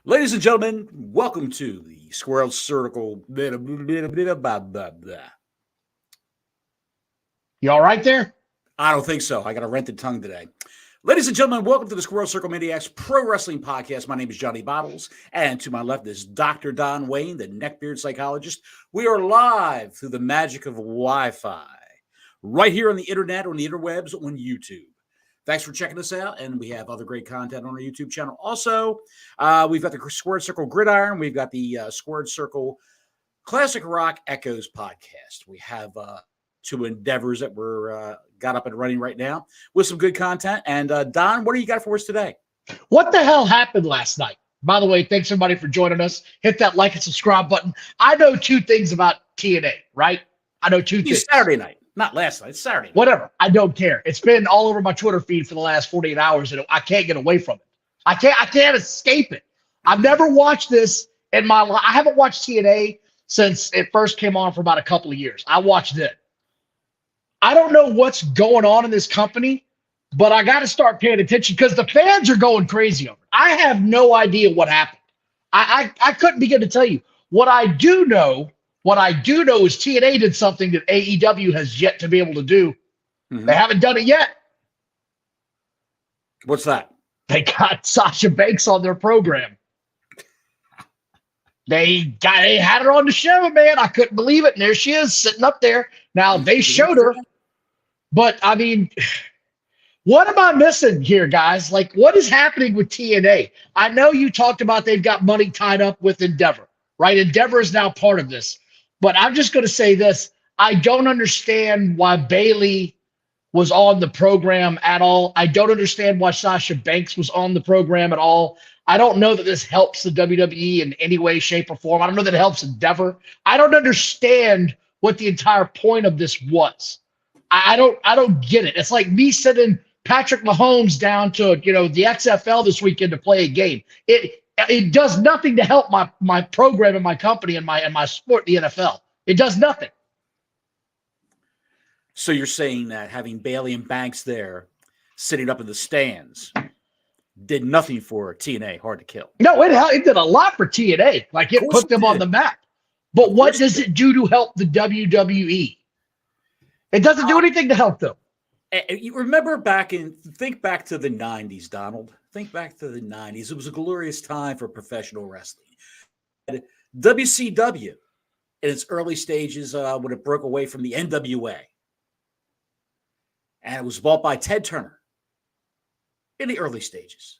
Ladies and gentlemen, welcome to the Squirrel Circle. You all right there? I don't think so. I got a rented tongue today. Ladies and gentlemen, welcome to the Squirrel Circle Maniacs Pro Wrestling Podcast. My name is Johnny Bottles, and to my left is Dr. Don Wayne, the neckbeard psychologist. We are live through the magic of Wi-Fi, right here on the internet, on the interwebs, on YouTube. Thanks for checking us out, and we have other great content on our YouTube channel. Also, we've got the Squared Circle Gridiron. We've got the Squared Circle Classic Rock Echoes podcast. We have two endeavors that we're got up and running right now with some good content. And Don, what do you got for us today? What the hell happened last night? By the way, thanks everybody for joining us. Hit that like and subscribe button. I know two things about TNA, right? I know two things. Saturday night. Not last night. It's Saturday night. Whatever. I don't care. It's been all over my Twitter feed for the last 48 hours, and I can't get away from it. I can't escape it. I've never watched this in my life. I haven't watched TNA since it first came on for about a couple of years. I watched it. I don't know what's going on in this company, but I got to start paying attention because the fans are going crazy over it. I have no idea what happened. I couldn't begin to tell you. What I do know is TNA did something that AEW has yet to be able to do. Mm-hmm. They haven't done it yet. What's that? They got Sasha Banks on their program. They had her on the show, man. I couldn't believe it. And there she is sitting up there. Now, they showed her. But, I mean, what am I missing here, guys? Like, what is happening with TNA? I know you talked about they've got money tied up with Endeavor, right? Endeavor is now part of this. But I'm just going to say this. I don't understand why Bayley was on the program at all. I don't understand why Sasha Banks was on the program at all. I don't know that this helps the WWE in any way, shape, or form. I don't know that it helps Endeavor. I don't understand what the entire point of this was. I don't get it. It's like me sending Patrick Mahomes down to, the XFL this weekend to play a game. It does nothing to help my program and my company and my sport, the NFL. It does nothing. So you're saying that having Bayley and Banks there, sitting up in the stands, did nothing for TNA, Hard to Kill? No, it did a lot for TNA. Like, it put them on the map. But what does it do to help the WWE? It doesn't do anything to help them. You remember think back to the 90s, Donald. Think back to the 90s. It was a glorious time for professional wrestling. WCW, in its early stages, when it broke away from the NWA. And it was bought by Ted Turner in the early stages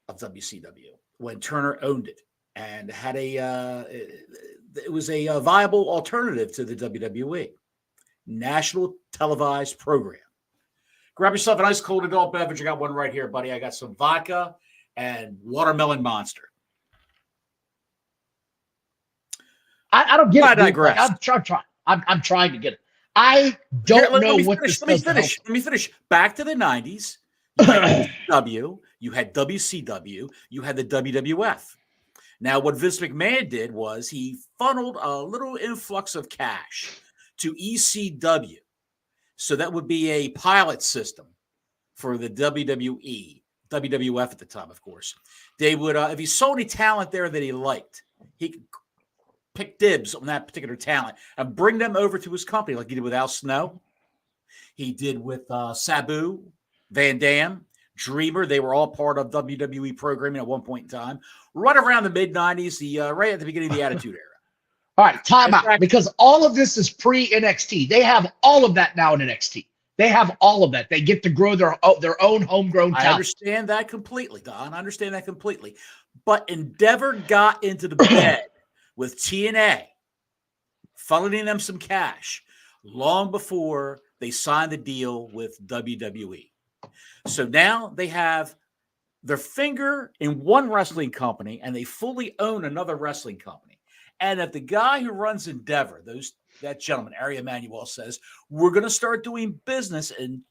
of WCW, when Turner owned it and had it was a viable alternative to the WWE. National televised program. Grab yourself an ice cold adult beverage. I got one right here, buddy. I got some vodka and watermelon monster. I don't get it. I digress. I'm trying to get it. I don't know what this does. Let me finish. Back to the 90s. You had W, you had WCW, you had the WWF. Now, what Vince McMahon did was he funneled a little influx of cash to ECW. So that would be a pilot system for the WWE, WWF at the time, of course. They would, if he saw any talent there that he liked, he could pick dibs on that particular talent and bring them over to his company, like he did with Al Snow. He did with Sabu, Van Dam, Dreamer. They were all part of WWE programming at one point in time. Right around the mid-90s, right at the beginning of the Attitude Era. All right, time out, because all of this is pre-NXT. They have all of that now in NXT. They have all of that. They get to grow their own homegrown talent. I understand that completely, Don. I understand that completely. But Endeavor got into the bed with TNA, funneling them some cash long before they signed the deal with WWE. So now they have their finger in one wrestling company, and they fully own another wrestling company. And if the guy who runs Endeavor, that gentleman, Ari Emanuel, says, we're going to start doing business and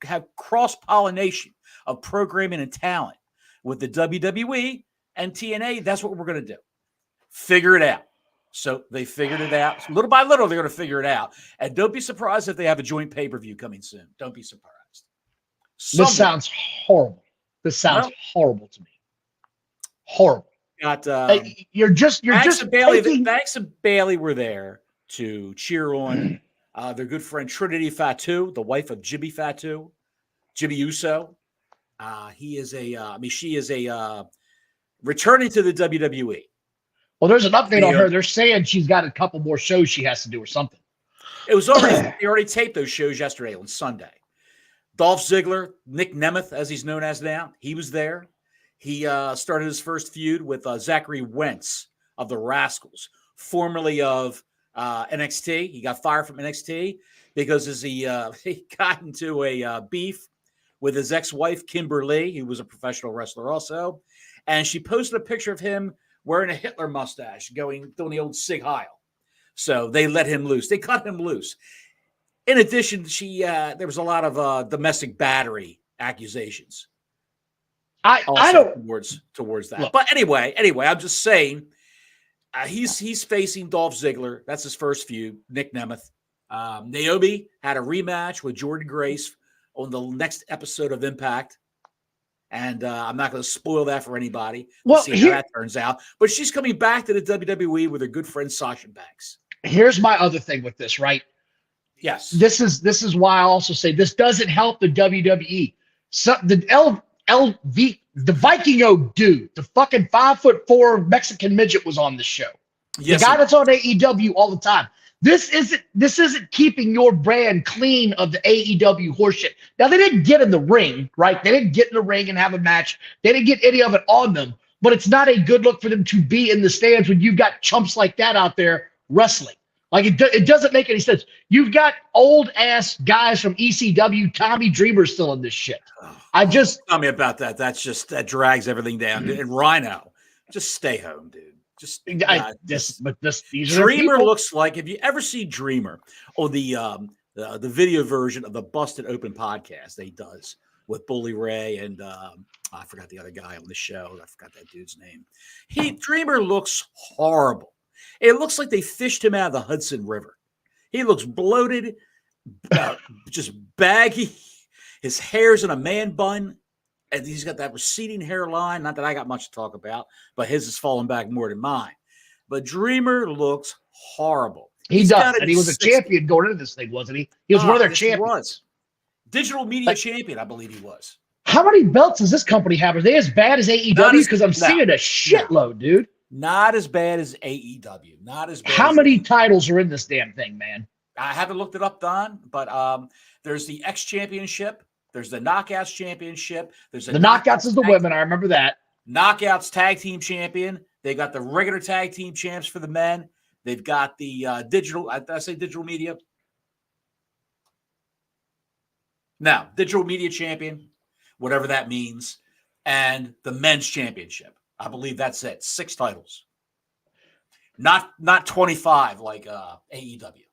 have cross-pollination of programming and talent with the WWE and TNA, that's what we're going to do. Figure it out. So they figured it out. Little by little, they're going to figure it out. And don't be surprised if they have a joint pay-per-view coming soon. Don't be surprised. This sounds horrible. This sounds horrible to me. Horrible. got you're just Banks and Bayley were there to cheer on their good friend Trinity Fatu, the wife of Jimmy Uso. She is a returning to the WWE. Well, there's an update on her. They're saying she's got a couple more shows she has to do or something. It was already they already taped those shows yesterday on Sunday. Dolph Ziggler, Nick Nemeth, as he's known as now, he was there. He started his first feud with Zachary Wentz of the Rascals, formerly of NXT. He got fired from NXT because he got into a beef with his ex-wife, Kimberly, who was a professional wrestler also. And she posted a picture of him wearing a Hitler mustache, doing the old Sig Heil. So they let him loose. They cut him loose. In addition, there was a lot of domestic battery accusations. I don't towards that. Look, but anyway, I'm just saying he's facing Dolph Ziggler. That's his first feud. Nick Nemeth. Naomi had a rematch with Jordynne Grace on the next episode of Impact. And I'm not going to spoil that for anybody. We'll see how that turns out. But she's coming back to the WWE with her good friend Sasha Banks. Here's my other thing with this, right? Yes. This is why I also say this doesn't help the WWE. So the Vikingo dude, the fucking 5'4" Mexican midget was on the show. Yes, the guy that's on AEW all the time. This isn't keeping your brand clean of the AEW horseshit. Now, they didn't get in the ring, right? They didn't get in the ring and have a match. They didn't get any of it on them. But it's not a good look for them to be in the stands when you've got chumps like that out there wrestling. Like, it doesn't make any sense. You've got old-ass guys from ECW. Tommy Dreamer's still in this shit. Tell me about that. That drags everything down. And Rhino, just stay home, dude. Dreamer looks like, if you ever see Dreamer on the video version of the Busted Open podcast they does with Bully Ray and I forgot the other guy on the show. I forgot that dude's name. Dreamer looks horrible. It looks like they fished him out of the Hudson River. He looks bloated, just baggy. His hair's in a man bun. And he's got that receding hairline. Not that I got much to talk about, but his is falling back more than mine. But Dreamer looks horrible. He does. And he was a champion going into this thing, wasn't he? He was one of their champions. He was. Digital media champion, I believe he was. How many belts does this company have? Are they as bad as AEW? Because I'm seeing a shitload, dude. Not as bad as AEW. Not as bad. How many titles are in this damn thing, man? I haven't looked it up, Don, but there's the X Championship. There's the Knockouts Championship. There's the Knockouts is the women. I remember that. Knockouts Tag Team Champion. They got the regular Tag Team Champs for the men. They've got the digital. Did I say digital media? No, digital media champion, whatever that means, and the men's championship. I believe that's it. 6 titles. Not 25 like AEW.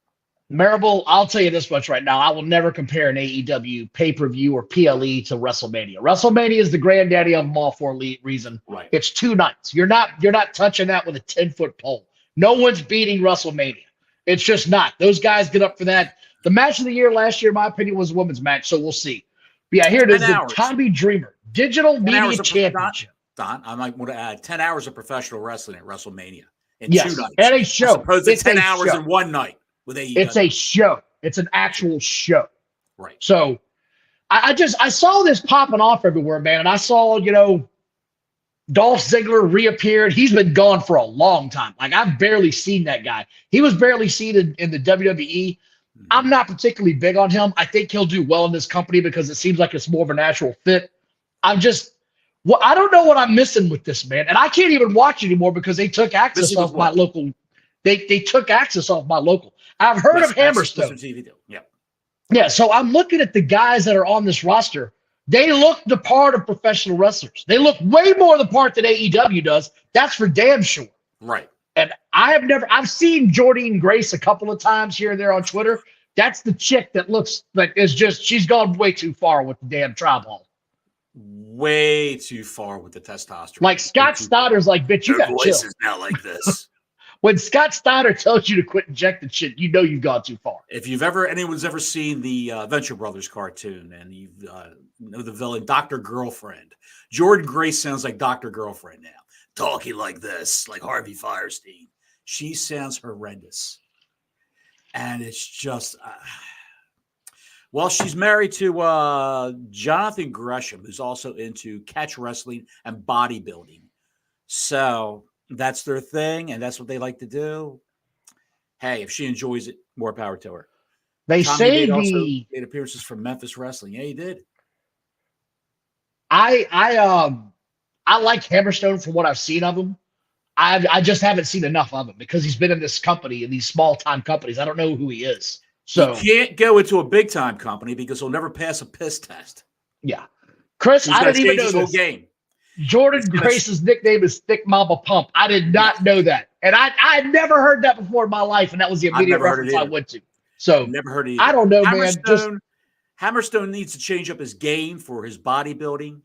Marable, I'll tell you this much right now. I will never compare an AEW pay-per-view or PLE to WrestleMania. WrestleMania is the granddaddy of them all for a reason. Right. It's 2 nights. You're not touching that with a 10-foot pole. No one's beating WrestleMania. It's just not. Those guys get up for that. The match of the year last year, in my opinion, was a women's match, so we'll see. But yeah, here it is. The Tommy Dreamer Digital Media Championship. Don, I might want to add 10 hours of professional wrestling at WrestleMania in 2 nights. And a show. As opposed to 10 hours in 1 night. It's a show. It's an actual show. Right. So I saw this popping off everywhere, man. And I saw, Dolph Ziggler reappeared. He's been gone for a long time. Like, I've barely seen that guy. He was barely seen in the WWE. I'm not particularly big on him. I think he'll do well in this company because it seems like it's more of a natural fit. I don't know what I'm missing with this, man. And I can't even watch anymore because they took access off my local. They took access off my local. I've heard of Hammerstone. Yeah. Yeah. So I'm looking at the guys that are on this roster. They look the part of professional wrestlers. They look way more the part that AEW does. That's for damn sure. Right. And I've seen Jordynne Grace a couple of times here and there on Twitter. That's the chick that looks like she's gone way too far with the damn tribal. Way too far with the testosterone. Like Scott Steiner's like, bitch, you got to chill. Voice is now like this. When Scott Steiner tells you to quit injecting shit, you know you've gone too far. If anyone's ever seen the Venture Brothers cartoon and you know the villain, Dr. Girlfriend, Jordynne Grace sounds like Dr. Girlfriend now. talking like this, like Harvey Firestein. She sounds horrendous. And it's just, well, she's married to Jonathan Gresham, who's also into catch wrestling and bodybuilding. So that's their thing, and that's what they like to do. Hey, if she enjoys it, more power to her. They Tommy say made appearances from Memphis Wrestling. Yeah, he did. I like Hammerstone from what I've seen of him. I just haven't seen enough of him because he's been in this company, in these small time companies. I don't know who he is. So he can't go into a big time company because he'll never pass a piss test. Yeah. Chris, I didn't even know whole this. Game. Jordan Grace's nickname is Thick Mama Pump. I did not know that. And I never heard that before in my life, and that was the immediate reference I went to. So never heard it. I don't know, man. Hammerstone needs to change up his game for his bodybuilding.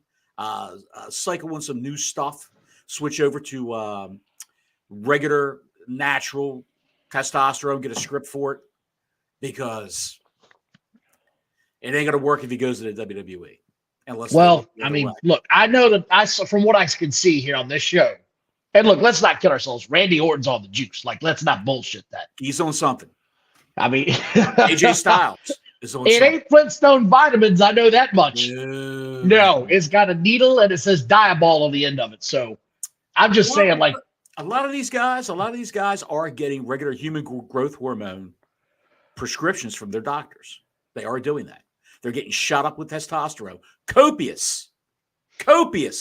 Cycle in some new stuff. Switch over to regular, natural testosterone. Get a script for it because it ain't gonna work if he goes to the WWE. Well, I mean, look, I know that from what I can see here on this show, and look, let's not kid ourselves. Randy Orton's on the juice. Like, let's not bullshit that. He's on something. I mean, AJ Styles is on it something. Ain't Flintstone vitamins. I know that much. No, it's got a needle and it says Diabol on the end of it. So I'm just saying, like, a lot of these guys are getting regular human growth hormone prescriptions from their doctors. They are doing that. They're getting shot up with testosterone. Copious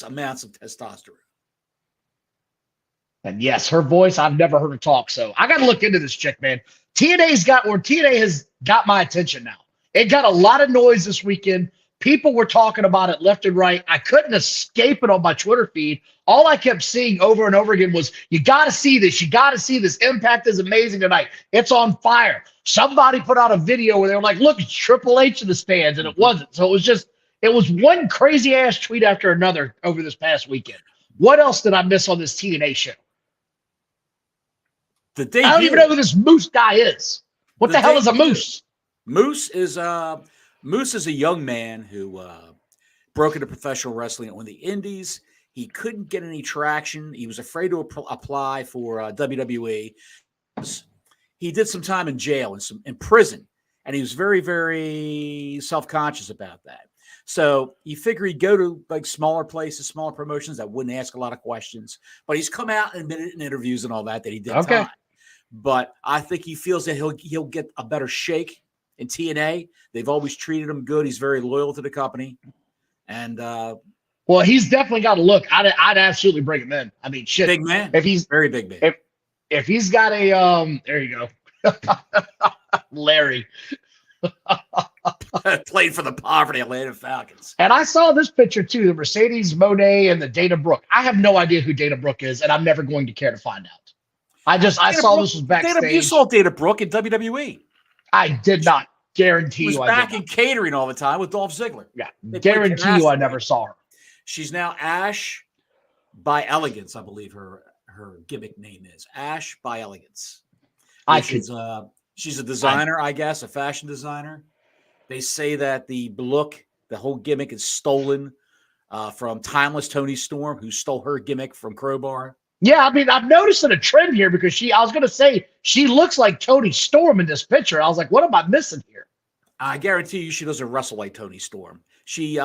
amounts of testosterone. And yes, her voice, I've never heard her talk. So I got to look into this chick, man. TNA has got my attention now. It got a lot of noise this weekend. People were talking about it left and right. I couldn't escape it on my Twitter feed. All I kept seeing over and over again was, you got to see this. You got to see this. Impact is amazing tonight. It's on fire. Somebody put out a video where they were like, look, it's Triple H in the stands, and it wasn't. So it was one crazy ass tweet after another over this past weekend. What else did I miss on this TNA show? I don't even know who this Moose guy is. What the hell is a Moose? Moose is a young man who broke into professional wrestling on the indies. He couldn't get any traction. He was afraid to apply for WWE. He did some time in jail and in prison, and he was very, very self-conscious about that. So you figure he'd go to like smaller places, smaller promotions that wouldn't ask a lot of questions. But he's come out and admitted in interviews and all that he did time. But I think he feels that he'll get a better shake in TNA. They've always treated him good. He's very loyal to the company. And well, he's definitely got to look. I'd absolutely bring him in. I mean, shit. Big man. If he's very big man. If he's got a there you go. Larry. Played for the poverty Atlanta Falcons. And I saw this picture too, the Mercedes Moné and the Dana Brooke. I have no idea who Dana Brooke is, and I'm never going to care to find out. I saw this was backstage. You saw Dana Brooke in WWE. I did not. Guarantee you. She was back in catering all the time with Dolph Ziggler. Yeah. Guarantee you I never saw her. She's now Ash by Elegance, I believe her gimmick name is. Ash by Elegance. She's a designer, I guess, a fashion designer. They say that the look, the whole gimmick is stolen from Timeless Tony Storm, who stole her gimmick from Crowbar. Yeah, I mean, I'm noticing a trend here because I was going to say, she looks like Tony Storm in this picture. I was like, what am I missing here? I guarantee you she doesn't wrestle like Tony Storm. She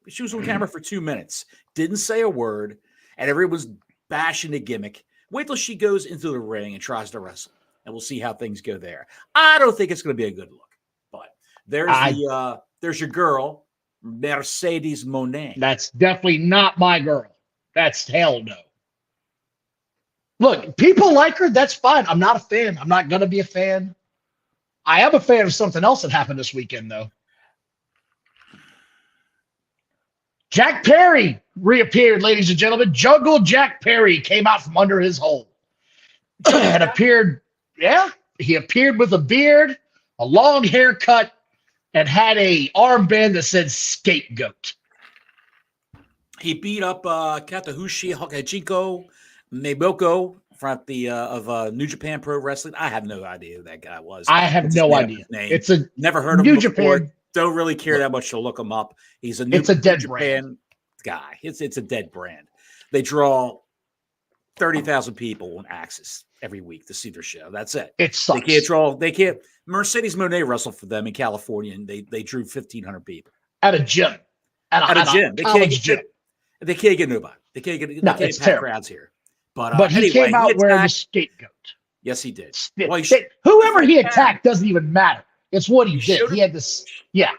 she was on camera for 2 minutes, didn't say a word, and everyone's bashing the gimmick. Wait till she goes into the ring and tries to wrestle, and we'll see how things go there. I don't think it's going to be a good look, but there's your girl, Mercedes Moné. That's definitely not my girl. That's hell no. Look, people like her. That's fine. I'm not a fan. I'm not going to be a fan. I am a fan of something else that happened this weekend, though. Jack Perry reappeared, ladies and gentlemen. Jungle Jack Perry came out from under his hole and appeared. Yeah, he appeared with a beard, a long haircut, and had a armband that said scapegoat. He beat up Katahushi Hachiko Meboko from of New Japan Pro Wrestling. I have no idea who that guy was. I have no idea. It's never heard of him before. Don't really care that much to look him up. He's a New dead Japan brand guy. It's a dead brand. They draw 30,000 people on Axis every week to see their show. That's it. It sucks. They can't. Mercedes Moné wrestled for them in California, and they drew 1,500 people at a gym. At a gym. College gym. They can't get nobody. They can't pack crowds here. But he anyway, came out wearing the scapegoat. Yes, he did. Well, whoever he attacked doesn't even matter. It's what he did. He had this. Yeah.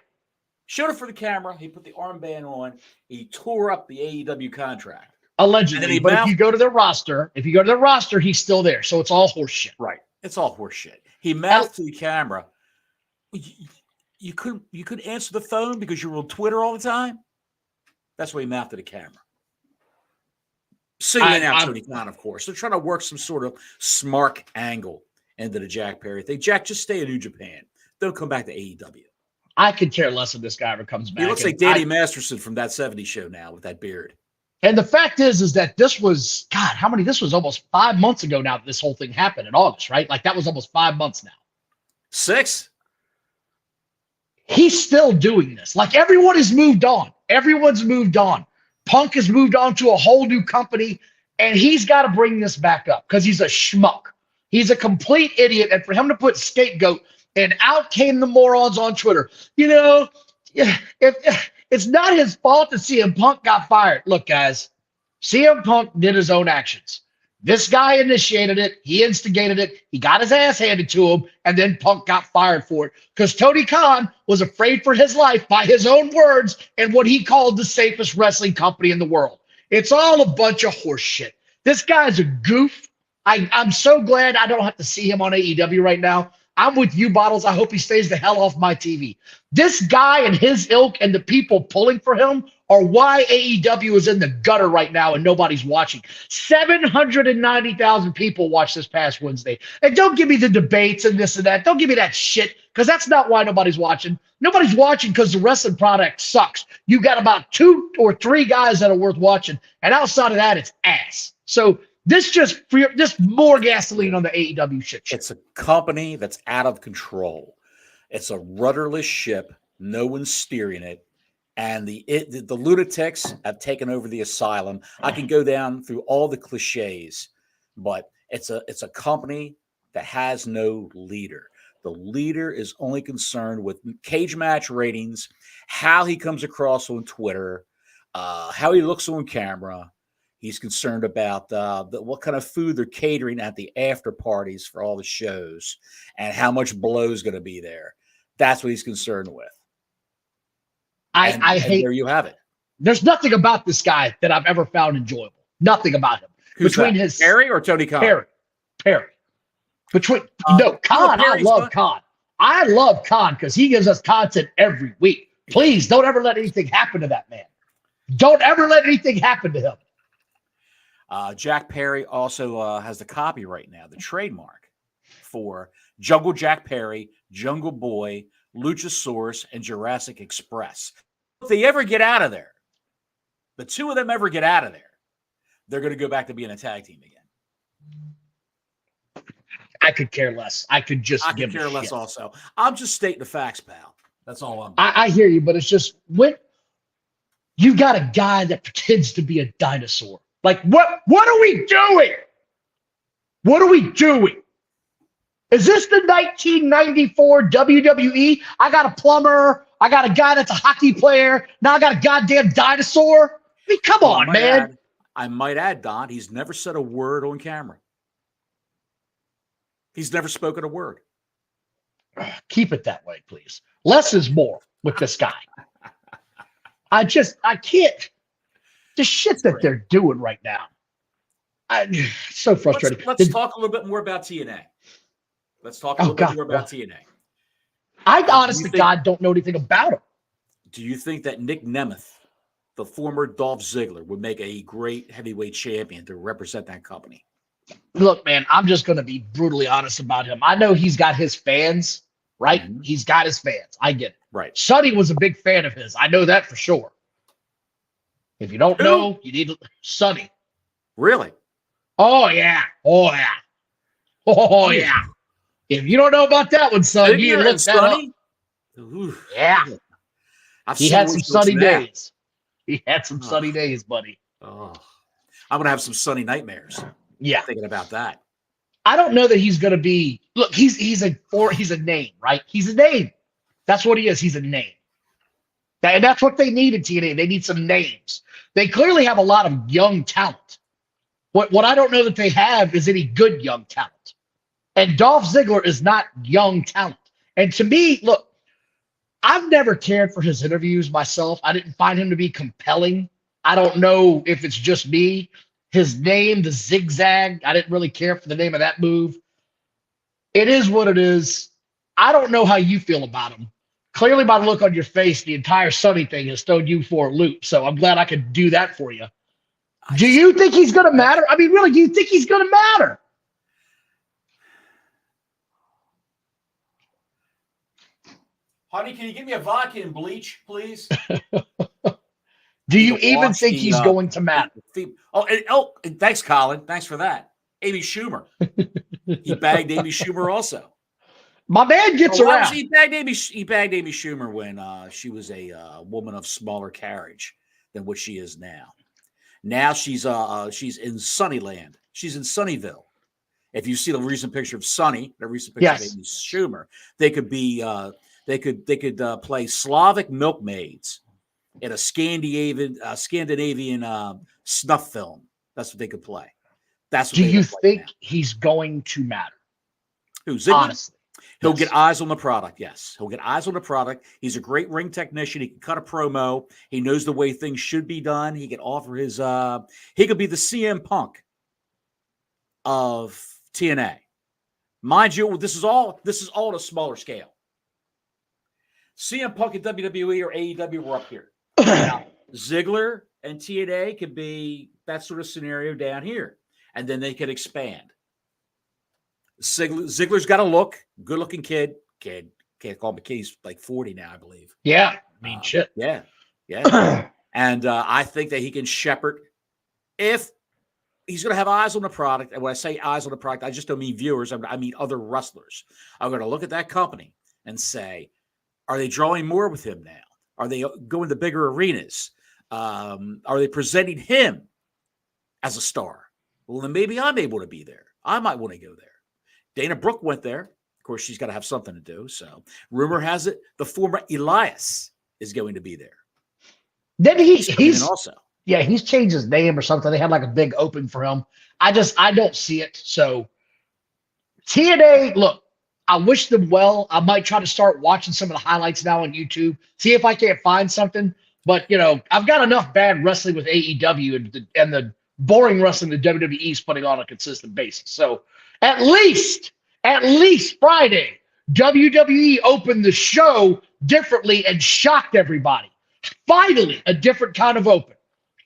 Showed it for the camera. He put the armband on. He tore up the AEW contract. Allegedly. But if you go to their roster, he's still there. So it's all horseshit. Right. It's all horseshit. He mouthed to the camera. You couldn't answer the phone because you were on Twitter all the time. That's what he mouthed to the camera. Singling out Tony Khan, of course. They're trying to work some sort of smart angle into the Jack Perry thing. Jack, just stay in New Japan. Don't come back to AEW. I could care less if this guy ever comes back. He looks like Danny Masterson from that 70s show now with that beard. And the fact is that this was, God, this was almost 5 months ago now that this whole thing happened in August, right? Like that was almost 5 months now. 6? He's still doing this. Like everyone has moved on. Everyone's moved on. Punk has moved on to a whole new company, and he's got to bring this back up because he's a schmuck. He's a complete idiot. And for him to put scapegoat, and out came the morons on Twitter. If it's not his fault that CM Punk got fired. Look, guys, CM Punk did his own actions. This guy initiated it. He instigated it. He got his ass handed to him, and then Punk got fired for it because Tony Khan was afraid for his life by his own words and what he called the safest wrestling company in the world. It's all a bunch of horse shit. This guy's a goof. I'm so glad I don't have to see him on AEW right now. I'm with you, Bottles. I hope he stays the hell off my TV. This guy and his ilk and the people pulling for him are why AEW is in the gutter right now and nobody's watching. 790,000 people watched this past Wednesday. And don't give me the debates and this and that. Don't give me that shit because that's not why nobody's watching. Nobody's watching because the wrestling product sucks. You got about 2 or 3 guys that are worth watching. And outside of that, it's ass. So this just more gasoline on the AEW shit. It's a company that's out of control. It's a rudderless ship. No one's steering it. And the lunatics have taken over the asylum. I can go down through all the cliches, but it's a company that has no leader. The leader is only concerned with cage match ratings, how he comes across on Twitter, how he looks on camera. He's concerned about what kind of food they're catering at the after parties for all the shows and how much blow is going to be there. That's what he's concerned with. I hate. There you have it. There's nothing about this guy that I've ever found enjoyable. Nothing about him. Perry or Tony Khan? Perry. Khan. I love Khan. I love Khan because he gives us content every week. Please don't ever let anything happen to that man. Don't ever let anything happen to him. Jack Perry also has the copyright now, the trademark for Jungle Jack Perry, Jungle Boy, Luchasaurus, and Jurassic Express. If they ever get out of there, the two of them ever get out of there, they're going to go back to being a tag team again. I could care less. I could care less also. I'm just stating the facts, pal. That's all I'm doing. I hear you, but it's just when you got a guy that pretends to be a dinosaur. Like, what are we doing? What are we doing? Is this the 1994 WWE? I got a plumber. I got a guy that's a hockey player. Now I got a goddamn dinosaur. I mean, come on, man. I might add, Don, he's never said a word on camera. He's never spoken a word. Keep it that way, please. Less is more with this guy. I can't. The shit that they're doing right now. So frustrating. Let's talk a little bit more about TNA. Let's talk a little bit more about TNA. I honestly, God, don't know anything about him. Do you think that Nick Nemeth, the former Dolph Ziggler, would make a great heavyweight champion to represent that company? Look, man, I'm just going to be brutally honest about him. I know he's got his fans, right? Mm-hmm. He's got his fans. I get it. Right. Sonny was a big fan of his. I know that for sure. If you don't know, you need Sonny. Really? Oh, yeah. Oh, yeah. Oh, yeah. If you don't know about that one, son, you look that up. Yeah. He had some sunny days. He had some sunny days, buddy. Oh, I'm going to have some sunny nightmares. Yeah. Thinking about that. I don't know that he's going to be. Look, he's a name, right? He's a name. That's what he is. He's a name. And that's what they need in TNA. They need some names. They clearly have a lot of young talent. What I don't know that they have is any good young talent. And Dolph Ziggler is not young talent. And to me, look, I've never cared for his interviews myself. I didn't find him to be compelling. I don't know if it's just me. His name, the zigzag, I didn't really care for the name of that move. It is what it is. I don't know how you feel about him. Clearly, by the look on your face, the entire Sunny thing has thrown you for a loop. So I'm glad I could do that for you. Do you think he's going to matter? I mean, really, do you think he's going to matter? Honey, can you give me a vodka and bleach, please? Do you even think he's going to matter? And thanks, Colin. Thanks for that. Amy Schumer. He bagged Amy Schumer also. My man gets around. He bagged Amy Schumer when she was a woman of smaller carriage than what she is now. Now she's in Sunnyland. She's in Sunnyville. If you see the recent picture of Sunny, the recent picture of Amy Schumer, they could be they could play Slavic milkmaids in a Scandinavian snuff film. That's what they could play. That's what. Do you think he's going to matter? Who, Ziggler? Honestly. He'll get eyes on the product, yes. He'll get eyes on the product. He's a great ring technician. He can cut a promo. He knows the way things should be done. He can offer his he could be the CM Punk of TNA. Mind you, this is all on a smaller scale. CM Punk and WWE or AEW were up here. Now, Ziggler and TNA could be that sort of scenario down here. And then they could expand. Ziggler's got a look, good-looking kid. Can't call him a kid. He's like 40 now, I believe. Yeah, I mean, shit. Yeah. And I think that he can shepherd. If he's going to have eyes on the product, and when I say eyes on the product, I just don't mean viewers. I mean other wrestlers. I'm going to look at that company and say, are they drawing more with him now? Are they going to bigger arenas? Are they presenting him as a star? Well, then maybe I'm able to be there. I might want to go there. Dana Brooke went there. Of course, she's got to have something to do. So rumor has it the former Elias is going to be there. Then he's also. Yeah, he's changed his name or something. They had like a big open for him. I don't see it. So TNA, look, I wish them well. I might try to start watching some of the highlights now on YouTube, see if I can't find something. But, I've got enough bad wrestling with AEW and the boring wrestling the WWE is putting on a consistent basis. So at least Friday, WWE opened the show differently and shocked everybody. Finally, a different kind of open.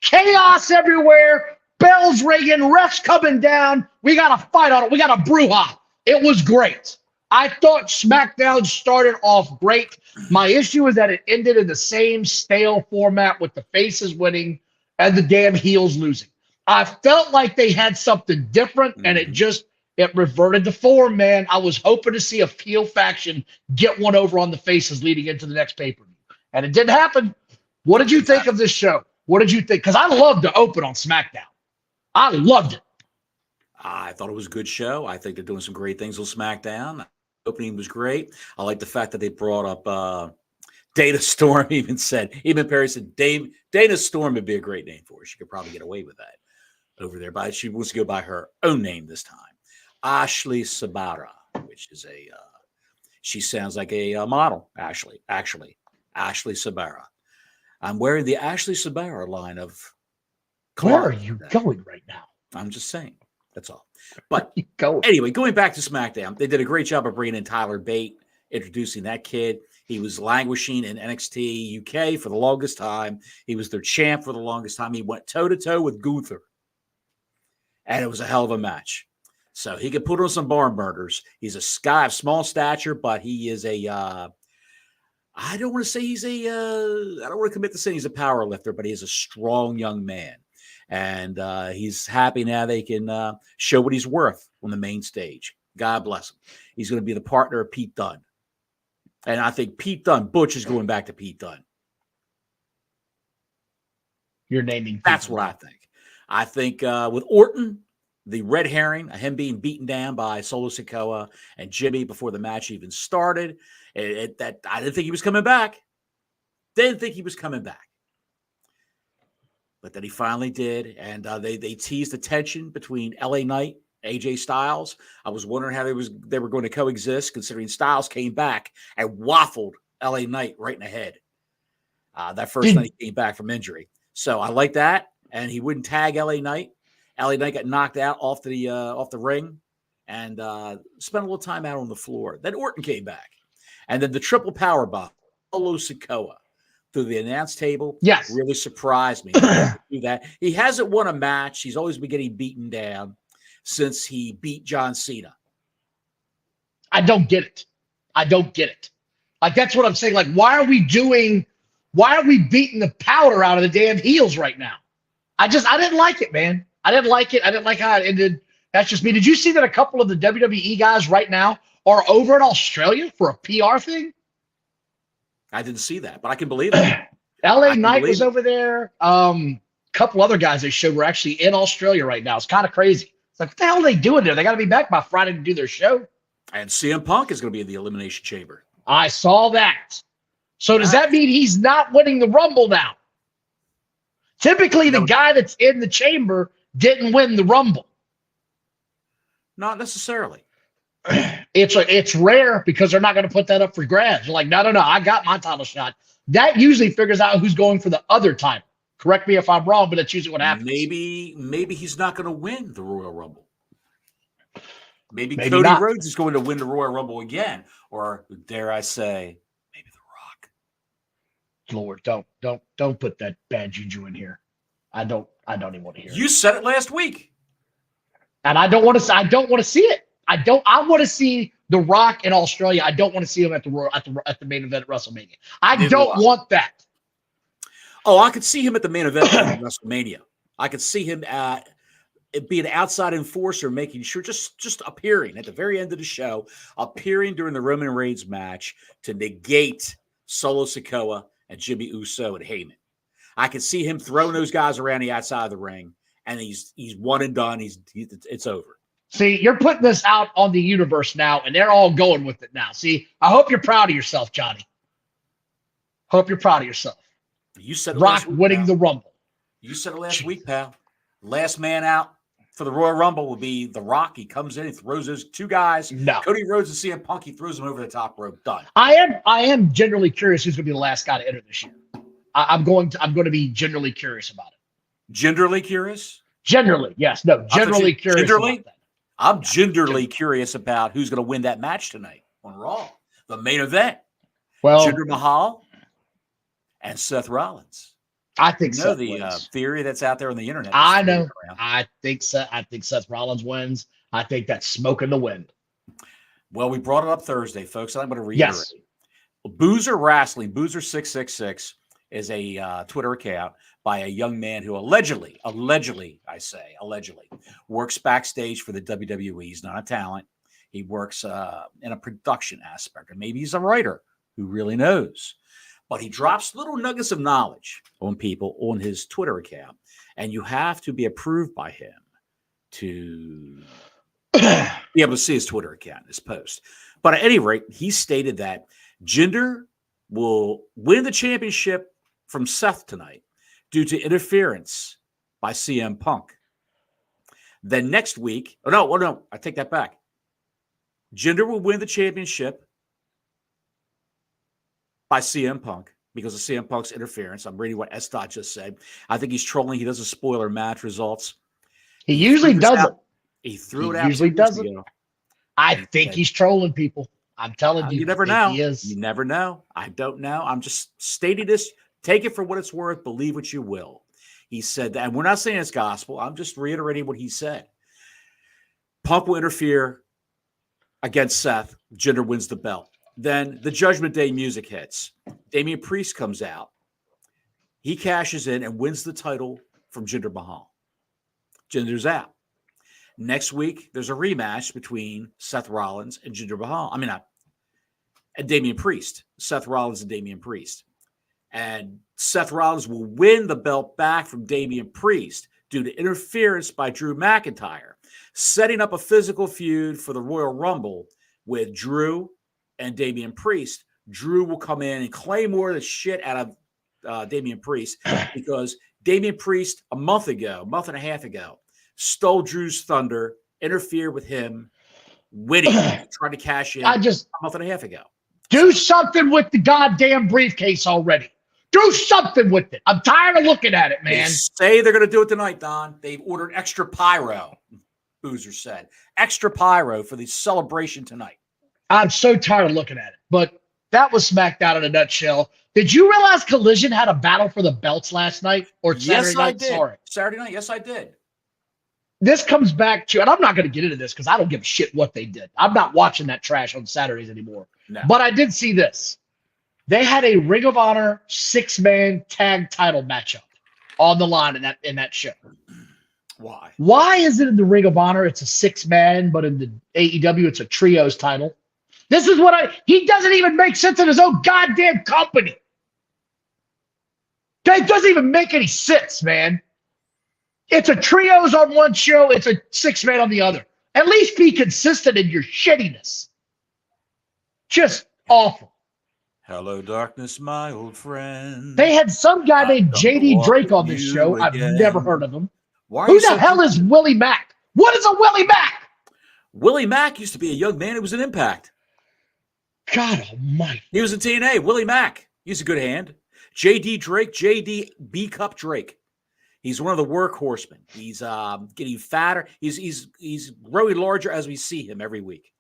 Chaos everywhere, bells ringing, refs coming down. We got a fight on it. We got a brouhaha. It was great. I thought SmackDown started off great. My issue is that it ended in the same stale format with the faces winning and the damn heels losing. I felt like they had something different, and it reverted to form, man. I was hoping to see a heel faction get one over on the faces leading into the next pay-per-view, and it didn't happen. What did you think of this show? What did you think? Because I loved the open on SmackDown. I loved it. I thought it was a good show. I think they're doing some great things on SmackDown. The opening was great. I like the fact that they brought up Dana Storm. Even Perry said Dana Storm would be a great name for her. She could probably get away with that over there, but she wants to go by her own name this time. Ashley Sabara, which is she sounds like a model, Ashley Sabara. I'm wearing the Ashley Sabara line of clothes. Where are you going right now? I'm just saying. That's all. But anyway, going back to SmackDown, they did a great job of bringing in Tyler Bate, introducing that kid. He was languishing in NXT UK for the longest time. He was their champ for the longest time. He went toe-to-toe with Gunther. And it was a hell of a match. So he could put on some barn burners. He's a guy of small stature, but he is I don't want to say I don't want to commit to saying he's a power lifter, but he is a strong young man. And he's happy now they can show what he's worth on the main stage. God bless him. He's going to be the partner of Pete Dunne. And I think Butch is going back to Pete Dunne. You're naming. That's what I think. I think with Orton, the red herring, him being beaten down by Solo Sikoa and Jimmy before the match even started. That I didn't think he was coming back. Didn't think he was coming back. But then he finally did. And they teased the tension between LA Knight, AJ Styles. I was wondering how they were going to coexist, considering Styles came back and waffled LA Knight right in the head. That first night he came back from injury. So I like that. And he wouldn't tag LA Knight. LA Knight got knocked out off the ring and spent a little time out on the floor. Then Orton came back. And then the triple power bomb, Solo Sikoa, through the announce table, really surprised me. Do that. He hasn't won a match. He's always been getting beaten down since he beat John Cena. I don't get it. Like, that's what I'm saying. Like, why are we beating the powder out of the damn heels right now? I didn't like it, man. I didn't like it. I didn't like how it ended. That's just me. Did you see that a couple of the WWE guys right now are over in Australia for a PR thing? I didn't see that, but I can believe it. LA Knight was over there. Couple other guys they showed were actually in Australia right now. It's kind of crazy. It's like, what the hell are they doing there? They got to be back by Friday to do their show. And CM Punk is going to be in the Elimination Chamber. I saw that. So does that mean he's not winning the Rumble now? Typically, the guy that's in the chamber didn't win the Rumble. Not necessarily. It's rare because they're not going to put that up for grabs. They're like, no, I got my title shot. That usually figures out who's going for the other title. Correct me if I'm wrong, but that's usually what happens. Maybe he's not going to win the Royal Rumble. Maybe Cody not. Rhodes is going to win the Royal Rumble again, or dare I say, maybe The Rock. Lord, don't put that bad juju in here. I don't even want to hear it. You said it last week, and I don't want to see it. I want to see The Rock in Australia. I don't want to see him at the main event at WrestleMania. I don't want that. Oh, I could see him at the main event at WrestleMania. I could see him be an outside enforcer, making sure just appearing at the very end of the show, appearing during the Roman Reigns match to negate Solo Sikoa and Jimmy Uso and Heyman. I could see him throwing those guys around the outside of the ring, and he's one and done. It's over. See, you're putting this out on the universe now, and they're all going with it now. See, I hope you're proud of yourself, Johnny. Hope you're proud of yourself. You said Rock winning the Rumble. You said it last week, pal. Last man out for the Royal Rumble will be The Rock. He comes in, he throws those two guys. No. Cody Rhodes and CM Punk, he throws them over the top rope. Done. I am generally curious who's going to be the last guy to enter this year. I'm going to be generally curious about it. Genderly curious? Generally, yes. No, generally curious about that. I'm genderly curious about who's going to win that match tonight on Raw. The main event. Well, Jinder Mahal and Seth Rollins. I think you know the theory that's out there on the internet. I know. I think Seth Rollins wins. I think that's smoke in the wind. Well, we brought it up Thursday, folks. And I'm going to reiterate. Yes. Boozer Wrestling, Boozer666 is a Twitter account by a young man who allegedly, works backstage for the WWE. He's not a talent. He works in a production aspect, or maybe he's a writer who really knows. But he drops little nuggets of knowledge on people on his Twitter account, and you have to be approved by him to be able to see his Twitter account, his post. But at any rate, he stated that Jinder will win the championship from Seth tonight due to interference by CM Punk. Then next week, no, I take that back. Jinder will win the championship by CM Punk because of CM Punk's interference. I'm reading what S. just said. I think he's trolling. He doesn't spoiler match results. He usually doesn't. He threw it out. Usually doesn't. I think he's trolling people. I'm telling you. You never know. He is. You never know. I don't know. I'm just stating this. Take it for what it's worth. Believe what you will. He said that, and we're not saying it's gospel. I'm just reiterating what he said. Punk will interfere against Seth. Jinder wins the belt. Then the Judgment Day music hits. Damian Priest comes out. He cashes in and wins the title from Jinder Mahal. Jinder's out. Next week, there's a rematch between Seth Rollins and Jinder Mahal. And Damian Priest. Seth Rollins and Damian Priest. And Seth Rollins will win the belt back from Damian Priest. due to interference by Drew McIntyre, setting up a physical feud for the Royal Rumble with Drew and Damian Priest. Drew will come in and claymore the shit out of Damian Priest because Damian Priest a month and a half ago, stole Drew's thunder, interfered with him, winning, trying to cash in a month and a half ago. Do something with the goddamn briefcase already. Do something with it. I'm tired of looking at it, man. They say they're going to do it tonight, Don. They've ordered extra pyro, Boozer said. Extra pyro for the celebration tonight. I'm so tired of looking at it. But that was SmackDown in a nutshell. Did you realize Collision had a battle for the belts last night? Or Saturday night? I did. Sorry. Saturday night, yes, I did. This comes back to, and I'm not going to get into this because I don't give a shit what they did. I'm not watching that trash on Saturdays anymore. No. But I did see this. They had a Ring of Honor 6-man tag title matchup on the line in that show. Why? Why is it in the Ring of Honor it's a 6-man, but in the AEW it's a trios title? This is what he doesn't even make sense in his own goddamn company. It doesn't even make any sense, man. It's a trios on one show, it's a 6-man on the other. At least be consistent in your shittiness. Just awful. Hello, darkness, my old friend. They had some guy named JD Drake on this show. I've never heard of him. Who the hell is Willie Mack? What is a Willie Mack? Willie Mack used to be a young man who was an Impact. God almighty. He was in TNA. Willie Mack. He's a good hand. JD Drake, JD B Cup Drake. He's one of the workhorsemen. He's getting fatter. He's growing larger as we see him every week.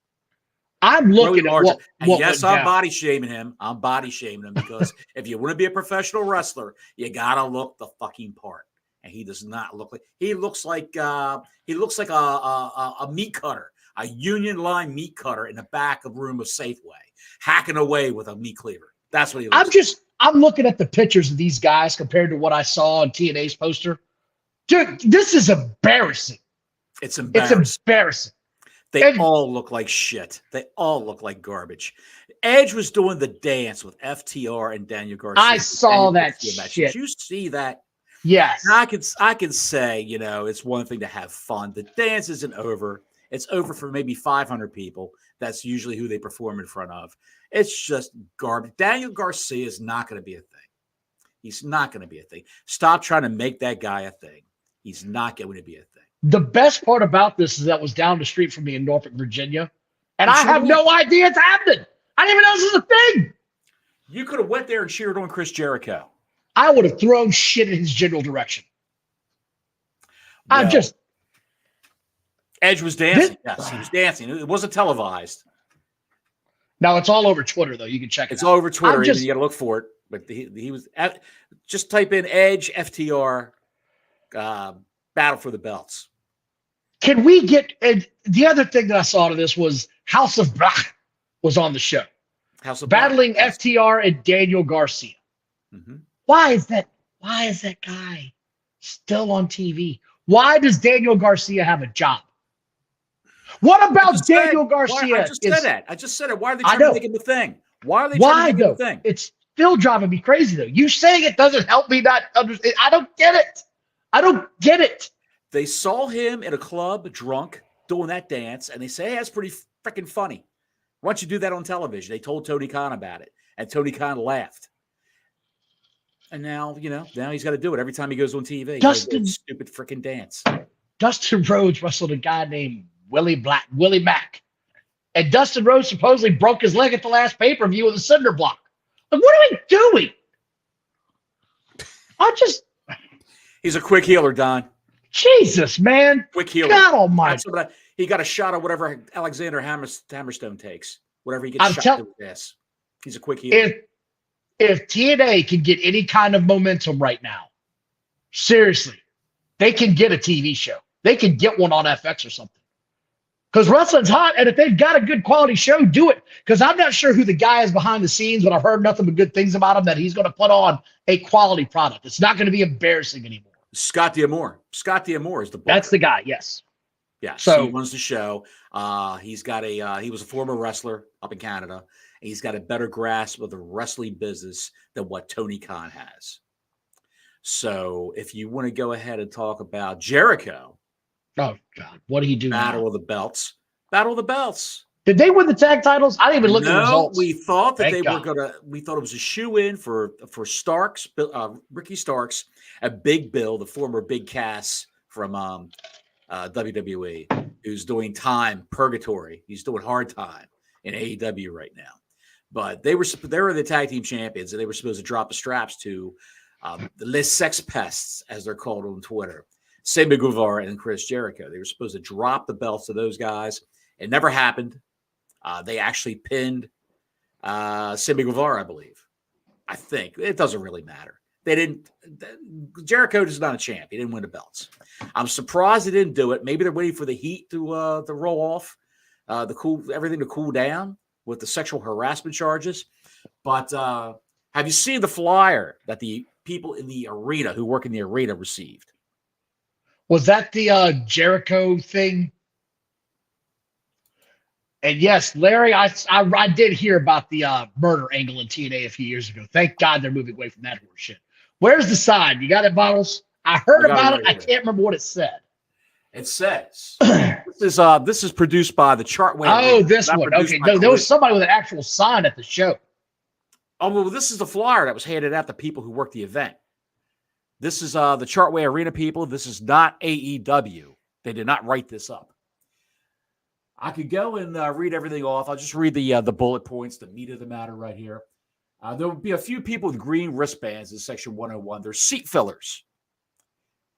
I'm looking at what yes, I'm body shaming him. I'm body shaming him because if you want to be a professional wrestler, you gotta look the fucking part. And he does not look like he looks like a meat cutter, a union line meat cutter in the back of room of Safeway, hacking away with a meat cleaver. That's what he looks like. I'm looking at the pictures of these guys compared to what I saw on TNA's poster. Dude, this is embarrassing. It's embarrassing. It's embarrassing. They all look like shit. They all look like garbage. Edge was doing the dance with FTR and Daniel Garcia. I saw that shit. Did you see that? Yes. Now, I can say, it's one thing to have fun. The dance isn't over. It's over for maybe 500 people. That's usually who they perform in front of. It's just garbage. Daniel Garcia is not going to be a thing. He's not going to be a thing. Stop trying to make that guy a thing. He's not going to be a thing. The best part about this is that was down the street from me in Norfolk, Virginia, and I have no idea it's happening. I didn't even know this was a thing. You could have went there and cheered on Chris Jericho. I would have thrown shit in his general direction. Well, Edge was dancing. Yes, he was dancing. It wasn't televised. Now it's all over Twitter, though. You can check it out. It's all over Twitter. You got to look for it. But he was just type in Edge FTR battle for the belts. Can we get the other thing that I saw to this was House of Black was on the show. House of battling Black. FTR and Daniel Garcia. Mm-hmm. Why is that guy still on TV? Why does Daniel Garcia have a job? What about Daniel Garcia? I just said it. Why are they trying to make him the thing? Why are they trying to make him the thing? It's still driving me crazy, though. You saying it doesn't help me not understand. I don't get it. They saw him in a club drunk doing that dance, and they say, hey, that's pretty freaking funny. Why don't you do that on television? They told Tony Khan about it, and Tony Khan laughed. And now, now he's got to do it every time he goes on TV. Stupid freaking dance. Dustin Rhodes wrestled a guy named Willie Mack. And Dustin Rhodes supposedly broke his leg at the last pay-per-view with a cinder block. Like, what are we doing? He's a quick healer, Don. Jesus, man. Quick healer. God almighty. He got a shot of whatever Alexander Hammerstone takes. Whatever he gets shot to his ass. He's a quick healer. If TNA can get any kind of momentum right now, seriously, they can get a TV show. They can get one on FX or something. Because wrestling's hot, and if they've got a good quality show, do it. Because I'm not sure who the guy is behind the scenes, but I've heard nothing but good things about him, that he's going to put on a quality product. It's not going to be embarrassing anymore. Scott D'Amore. Scott D'Amore is the booker. That's the guy, yes. Yeah, so he runs the show. He's got he was a former wrestler up in Canada, and he's got a better grasp of the wrestling business than what Tony Khan has. So if you want to go ahead and talk about Jericho, oh God, what did he do Battle now? of the Belts, Battle of the Belts. Did they win the tag titles? I didn't even look at the results. We thought that Thank God. we thought it was a shoe-in for Starks, Ricky Starks, a Big Bill, the former Big Cass from WWE, who's doing purgatory. He's doing hard time in AEW right now. But they were the tag team champions, and they were supposed to drop the straps to the Les Sex Pests, as they're called on Twitter, Sammy Guevara and Chris Jericho. They were supposed to drop the belts to those guys. It never happened. They actually pinned Sammy Guevara, I believe. I think. It doesn't really matter. They didn't. Jericho is not a champ. He didn't win the belts. I'm surprised they didn't do it. Maybe they're waiting for the heat to roll off, everything to cool down with the sexual harassment charges. But have you seen the flyer that the people in the arena who work in the arena received? Was that the Jericho thing? And yes, Larry, I did hear about the murder angle in TNA a few years ago. Thank God they're moving away from that horse shit. Where's the sign? You got it, Bottles? I heard about it. I can't remember what it said. It says this is produced by the Chartway. Oh, this one. Okay, no, there was somebody with an actual sign at the show. Oh, well, this is the flyer that was handed out to people who worked the event. This is the Chartway Arena people. This is not AEW. They did not write this up. I could go and read everything off. I'll just read the bullet points, the meat of the matter right here. There will be a few people with green wristbands in Section 101. They're seat fillers.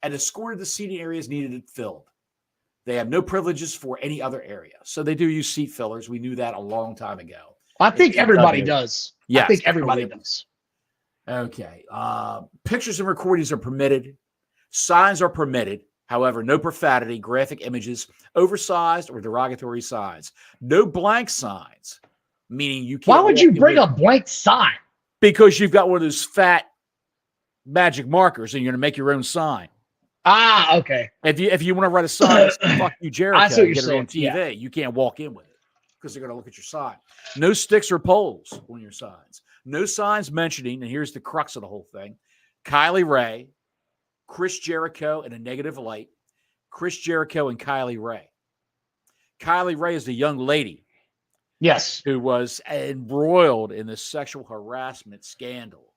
And escorted the seating areas needed it filled. They have no privileges for any other area. So they do use seat fillers. We knew that a long time ago. I think everybody does. Yes, I think everybody does. Okay. Pictures and recordings are permitted. Signs are permitted. However, no profanity, graphic images, oversized or derogatory signs. No blank signs, meaning you can't. Why would you bring a blank sign? Because you've got one of those fat magic markers and you're going to make your own sign. Ah, okay. If you want to write a sign, fuck you, Jericho, I see what you're get it saying. on TV. Yeah. You can't walk in with it because they're going to look at your sign. No sticks or poles on your signs. No signs mentioning, and here's the crux of the whole thing, Kylie Ray, Chris Jericho in a negative light, Chris Jericho and Kylie Ray. Kylie Ray is the young lady, yes, who was embroiled in this sexual harassment scandal.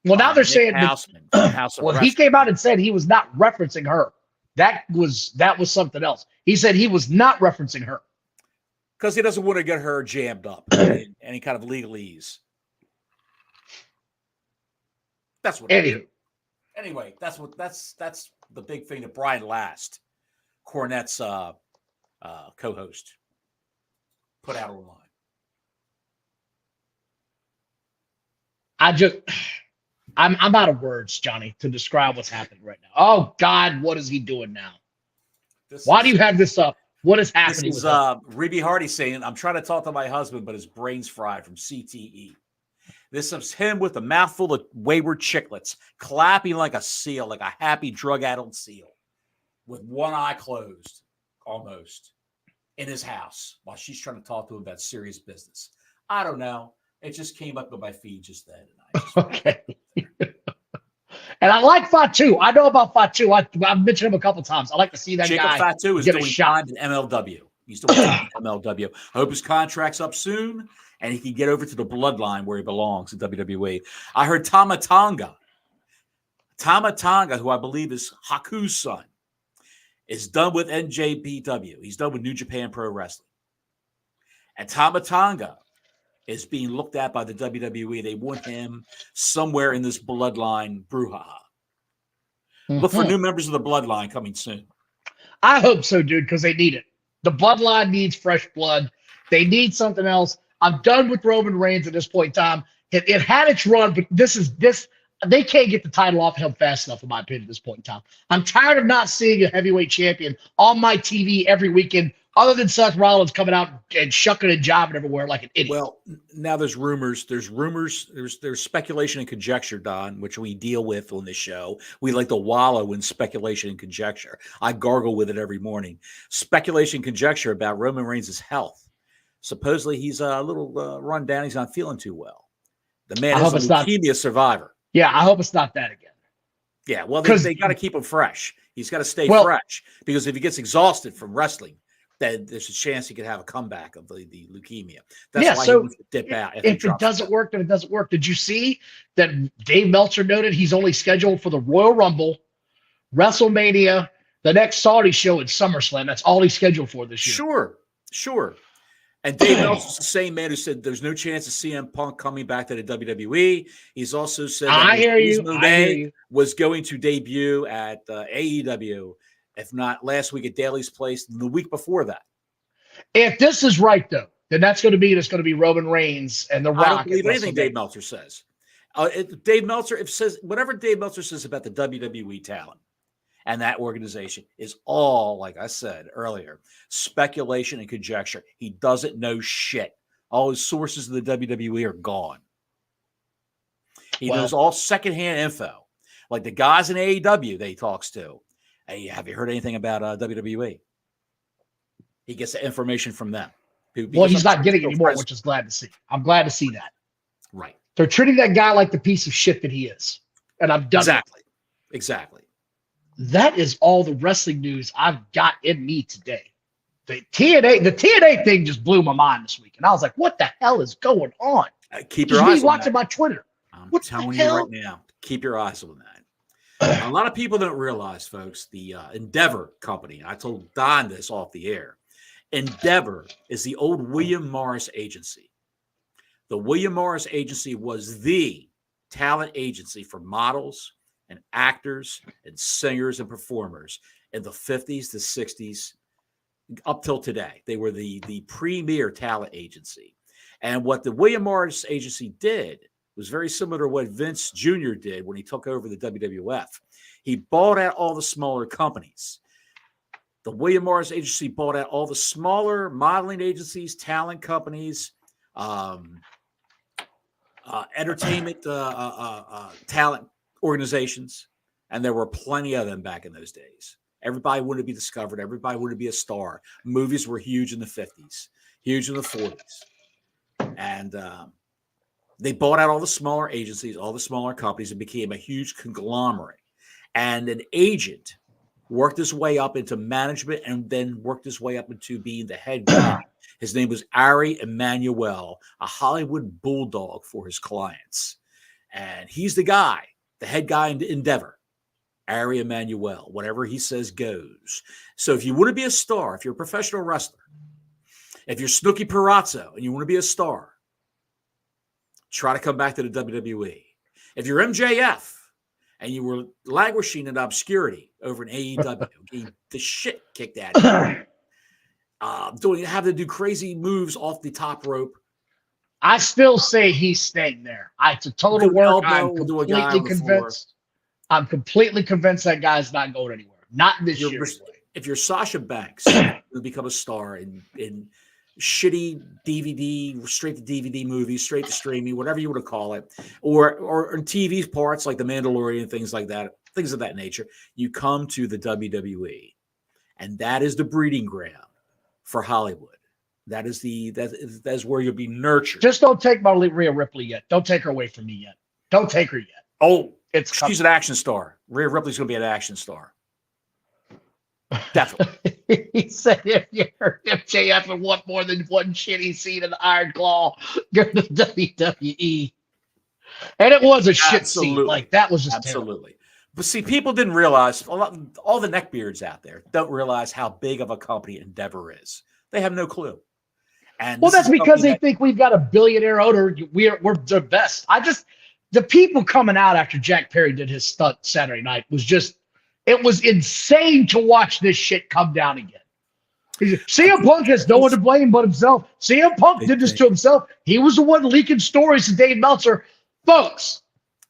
Well, now they're saying Houseman, House of well, he came out and said he was not referencing her. That was something else. He said he was not referencing her because he doesn't want to get her jammed up in any kind of legalese. That's what. Anyway, that's the big thing that Brian Last, Cornette's co-host, put out online. I'm out of words, Johnny, to describe what's happening right now. Oh God, what is he doing now? Why do you have this up? What is happening? This is Reby Hardy saying, "I'm trying to talk to my husband, but his brain's fried from CTE." This is him with a mouthful of wayward chiclets, clapping like a seal, like a happy drug-addled seal, with one eye closed, almost, in his house, while she's trying to talk to him about serious business. I don't know. It just came up on my feed just then. Okay. And I like Fatu. I know about Fatu. I've mentioned him a couple times. I like to see that Jacob guy Fatu is get doing a shot time in MLW. He's doing time in MLW. I hope his contract's up soon and he can get over to the bloodline where he belongs in WWE. I heard Tama Tonga, who I believe is Haku's son, is done with NJPW. He's done with New Japan Pro Wrestling. And Tama Tonga is being looked at by the WWE. They want him somewhere in this bloodline brouhaha. Mm-hmm. Look for new members of the bloodline coming soon. I hope so, dude, because they need it. The bloodline needs fresh blood. They need something else. I'm done with Roman Reigns at this point in time. It had its run, but this. They can't get the title off him fast enough, in my opinion, at this point in time. I'm tired of not seeing a heavyweight champion on my TV every weekend, other than Seth Rollins coming out and shucking and jiving everywhere like an idiot. Well, now there's rumors. There's speculation and conjecture, Don, which we deal with on this show. We like to wallow in speculation and conjecture. I gargle with it every morning. Speculation and conjecture about Roman Reigns' health. Supposedly he's a little run down. He's not feeling too well. The man is a leukemia survivor. Yeah, I hope it's not that again. Yeah, well, they got to keep him fresh. He's got to stay fresh because if he gets exhausted from wrestling, then there's a chance he could have a comeback of the leukemia. That's why he needs to dip out. If it doesn't work, then it doesn't work. Did you see that Dave Meltzer noted he's only scheduled for the Royal Rumble, WrestleMania, the next Saudi show, and SummerSlam? That's all he's scheduled for this year. Sure. And Dave Meltzer's the same man who said there's no chance of CM Punk coming back to the WWE. He's also said that was going to debut at AEW, if not last week at Daly's Place, the week before that. If this is right, though, then that's going to be Roman Reigns and The Rock. I don't believe anything Dave Meltzer says. Whatever Dave Meltzer says about the WWE talent and that organization is all, like I said earlier, speculation and conjecture. He doesn't know shit. All his sources in the WWE are gone. He knows all secondhand info. Like the guys in AEW that he talks to. Hey, have you heard anything about WWE? He gets the information from them. Well, he's not getting it anymore, which is glad to see. I'm glad to see that. Right. They're treating that guy like the piece of shit that he is. And I'm done. Exactly. That is all the wrestling news I've got in me today. The TNA thing just blew my mind this week. And I was like, what the hell is going on? Keep your eyes on watching my Twitter. I'm telling you right now, keep your eyes on that. A lot of people don't realize, folks, the Endeavor company, I told Don this off the air. Endeavor is the old William Morris agency. The William Morris agency was the talent agency for models and actors and singers and performers in the 50s, the 60s, up till today. They were the premier talent agency. And what the William Morris agency did was very similar to what Vince Jr. did when he took over the WWF. He bought out all the smaller companies. The William Morris agency bought out all the smaller modeling agencies, talent companies, entertainment talent organizations, and there were plenty of them back in those days. Everybody wanted to be discovered. Everybody wanted to be a star. Movies were huge in the 50s, huge in the 40s. And they bought out all the smaller agencies, all the smaller companies, and became a huge conglomerate. And an agent worked his way up into management and then worked his way up into being the head guy. His name was Ari Emanuel, a Hollywood bulldog for his clients. And he's the guy, the head guy in Endeavor, Ari Emanuel. Whatever he says goes. So if you want to be a star, if you're a professional wrestler, if you're Snooki Perazzo and you want to be a star, try to come back to the WWE. If you're MJF and you were languishing in obscurity over in AEW, getting the shit kicked out of you, having to do crazy moves off the top rope. I still say he's staying there. It's a total work. I'm completely convinced. I'm completely convinced that guy's not going anywhere. Not this year. If you're Sasha Banks, you become a star in shitty DVD, straight to DVD movies, straight to streaming, whatever you want to call it, or in TV parts like The Mandalorian, things like that, things of that nature, you come to the WWE, and that is the breeding ground for Hollywood. That is where you'll be nurtured. Just don't take my Rhea Ripley yet. Don't take her away from me yet. Don't take her yet. Oh, she's an action star. Rhea Ripley's going to be an action star. Definitely. He said if you're MJF and want more than one shitty scene in the Iron Claw, go to WWE. And it was a shit scene. Like that was just absolutely terrible. But see, people didn't realize, all the neckbeards out there don't realize how big of a company Endeavor is. They have no clue. And that's because they think we've got a billionaire owner. We're the best. The people coming out after Jack Perry did his stunt Saturday night it was insane to watch this shit come down again. CM Punk has no one to blame but himself. CM Punk did this to himself. He was the one leaking stories to Dave Meltzer. Folks,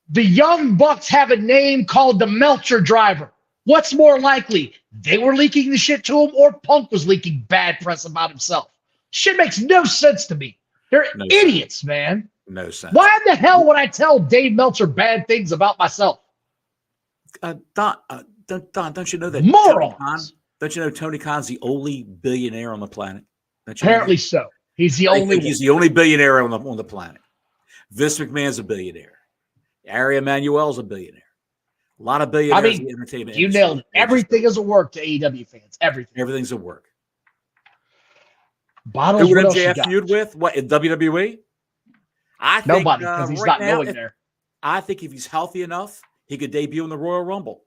the Young Bucks have a name called the Meltzer Driver. What's more likely? They were leaking the shit to him or Punk was leaking bad press about himself. Shit makes no sense to me. They're idiots, man. No sense. Why in the hell would I tell Dave Meltzer bad things about myself? Don, don't you know that morons? Don't you know Tony Khan's the only billionaire on the planet? Apparently so. He's the only one. He's the only billionaire on the planet. Vince McMahon's a billionaire. Ari Emanuel's a billionaire. A lot of billionaires in the entertainment industry. You nailed it. Everything is a work to AEW fans. Everything. Everything's a work. Bottles, who would what else you MJF got? feud with? What, in WWE? I think Nobody, because he's not going there. I think if he's healthy enough, he could debut in the Royal Rumble.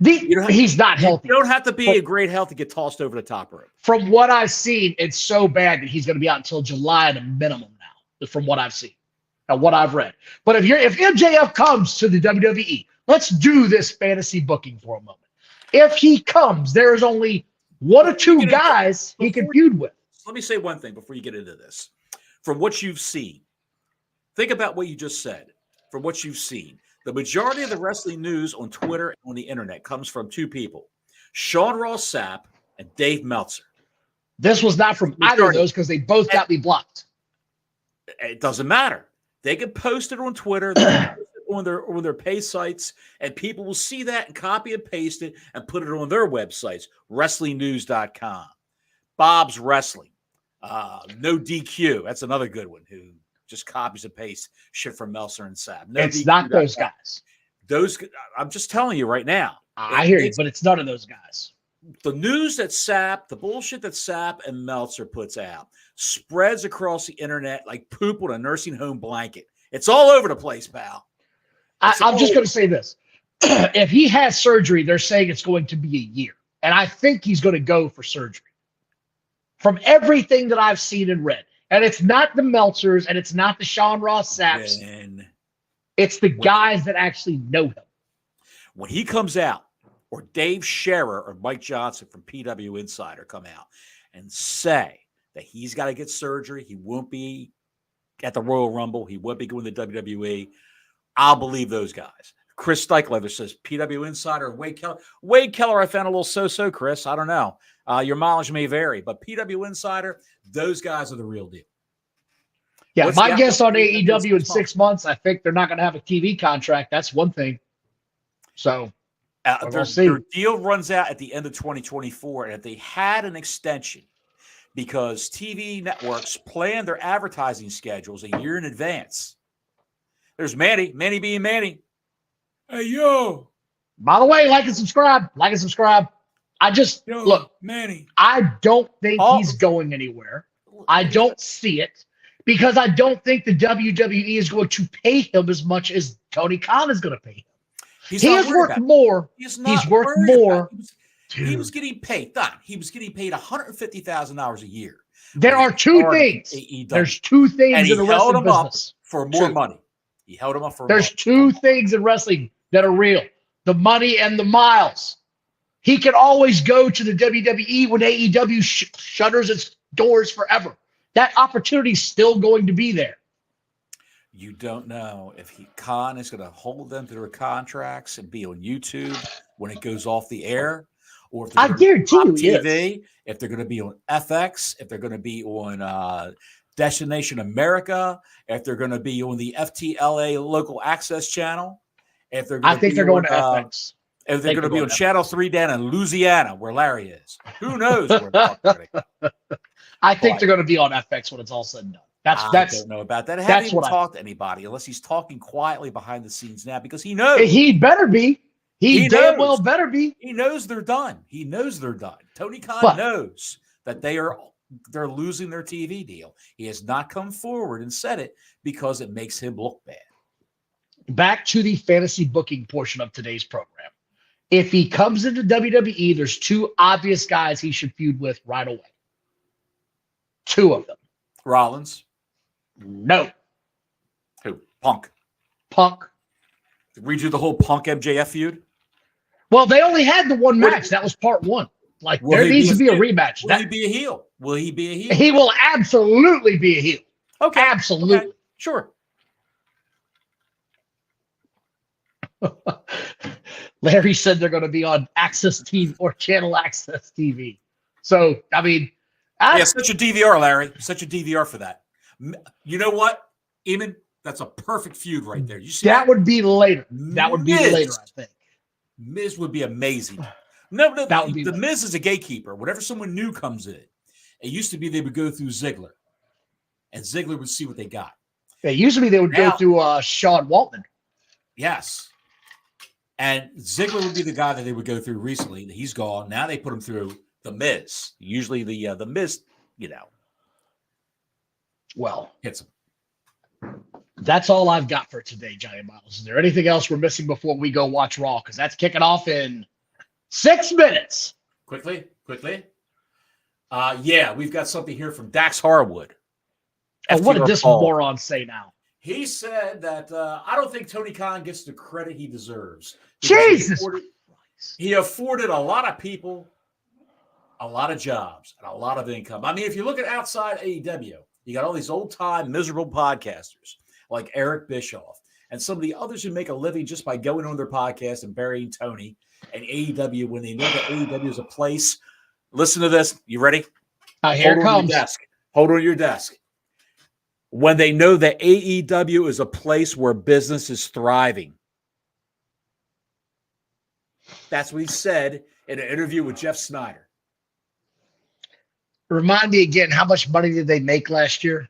He's not healthy. You don't have to be in great health to get tossed over the top rope. From what I've seen, it's so bad that he's going to be out until July at a minimum now, from what I've seen and what I've read. But if MJF comes to the WWE, let's do this fantasy booking for a moment. If he comes, there's only one or two guys he can feud with. Let me say one thing before you get into this. From what you've seen, think about what you just said. From what you've seen, the majority of the wrestling news on Twitter and on the internet comes from two people, Sean Ross Sapp and Dave Meltzer. This was not from either of those because they both got me blocked. It doesn't matter. They can post it on Twitter, they can post it on their pay sites, and people will see that and copy and paste it and put it on their websites, wrestlingnews.com, Bob's Wrestling, No DQ. That's another good one who just copies and pastes shit from Meltzer and Sapp. No it's DQ, not those guys. I'm just telling you right now. I hear you, but it's none of those guys. The news that Sapp, the bullshit that Sapp and Meltzer puts out spreads across the internet like poop on a nursing home blanket. It's all over the place, pal. I'm just going to say this. If he has surgery, they're saying it's going to be a year. And I think he's going to go for surgery. From everything that I've seen and read. And it's not the Meltzers and it's not the Sean Ross Sapps. It's the guys that actually know him. When he comes out, or Dave Scherer or Mike Johnson from PW Insider come out and say that he's got to get surgery, he won't be at the Royal Rumble, he won't be going to WWE, I'll believe those guys. Chris Steichleather says PW Insider, Wade Keller. Wade Keller, I found a little so-so, Chris. I don't know. Your mileage may vary, but PW Insider, those guys are the real deal. Yeah, my guess on AEW in 6 months, I think they're not going to have a TV contract. That's one thing. So their deal runs out at the end of 2024, and if they had an extension, because TV networks plan their advertising schedules a year in advance. There's Manny being Manny. Hey, yo. By the way, like and subscribe. Look, Manny. I don't think he's going anywhere. I don't see it because I don't think the WWE is going to pay him as much as Tony Khan is going to pay him. He has worked more. He's worth more. He was getting paid. Don, he was getting paid $150,000 a year. There are two things. There's two things in the wrestling business for more money. He held him up for. There's two things in wrestling that are real: the money and the miles. He can always go to the WWE when AEW shutters its doors forever. That opportunity is still going to be there. You don't know if Khan is going to hold them to their contracts and be on YouTube when it goes off the air, or if I guarantee you, TV, if they're going to be on FX, if they're going to be on Destination America, if they're going to be on the FTLA local access channel, if they're going I think they're going to FX. If they're going to be on Channel 3 down in Louisiana, where Larry is. Who knows where the fuck they're going. I think they're going to be on FX when it's all said and done. I don't know about that. I haven't even talked to anybody unless he's talking quietly behind the scenes now because he knows. He better be. He damn well better be. He knows they're done. Tony Khan knows that they're losing their TV deal. He has not come forward and said it because it makes him look bad. Back to the fantasy booking portion of today's program. If he comes into WWE, there's two obvious guys he should feud with right away. Two of them. Rollins. No. Who? Punk. Redo the whole Punk MJF feud? Well, they only had the one match. That was part one. Like, there needs to be a rematch. Will he be a heel? He will absolutely be a heel. Okay. Absolutely. Okay. Sure. Larry said they're going to be on Access TV or Channel Access TV. So, I mean. Such a DVR, Larry. Such a DVR for that. You know what, Eamon? That's a perfect feud right there. You see that would be later. That would be later, I think. Miz would be amazing. No, the Miz is a gatekeeper. Whenever someone new comes in, it used to be they would go through Ziggler, and Ziggler would see what they got. It used to be they would go through Sean Waltman. Yes. And Ziggler would be the guy that they would go through recently. He's gone. Now they put him through the Miz. Usually the Miz, Well, hits him. That's all I've got for today, Johnny Miles. Is there anything else we're missing before we go watch Raw? Because that's kicking off in 6 minutes. Quickly. Yeah, we've got something here from Dax Harwood. And what did this moron say now? He said that I don't think Tony Khan gets the credit he deserves. Jesus he afforded a lot of people a lot of jobs and a lot of income. I mean, if you look at outside AEW, you got all these old-time miserable podcasters like Eric Bischoff and some of the others who make a living just by going on their podcast and burying Tony and AEW when they know that AEW is a place. Listen to this. You ready? Here it comes. Hold on your desk. When they know that AEW is a place where business is thriving. That's what he said in an interview with Jeff Snyder. Remind me again, how much money did they make last year?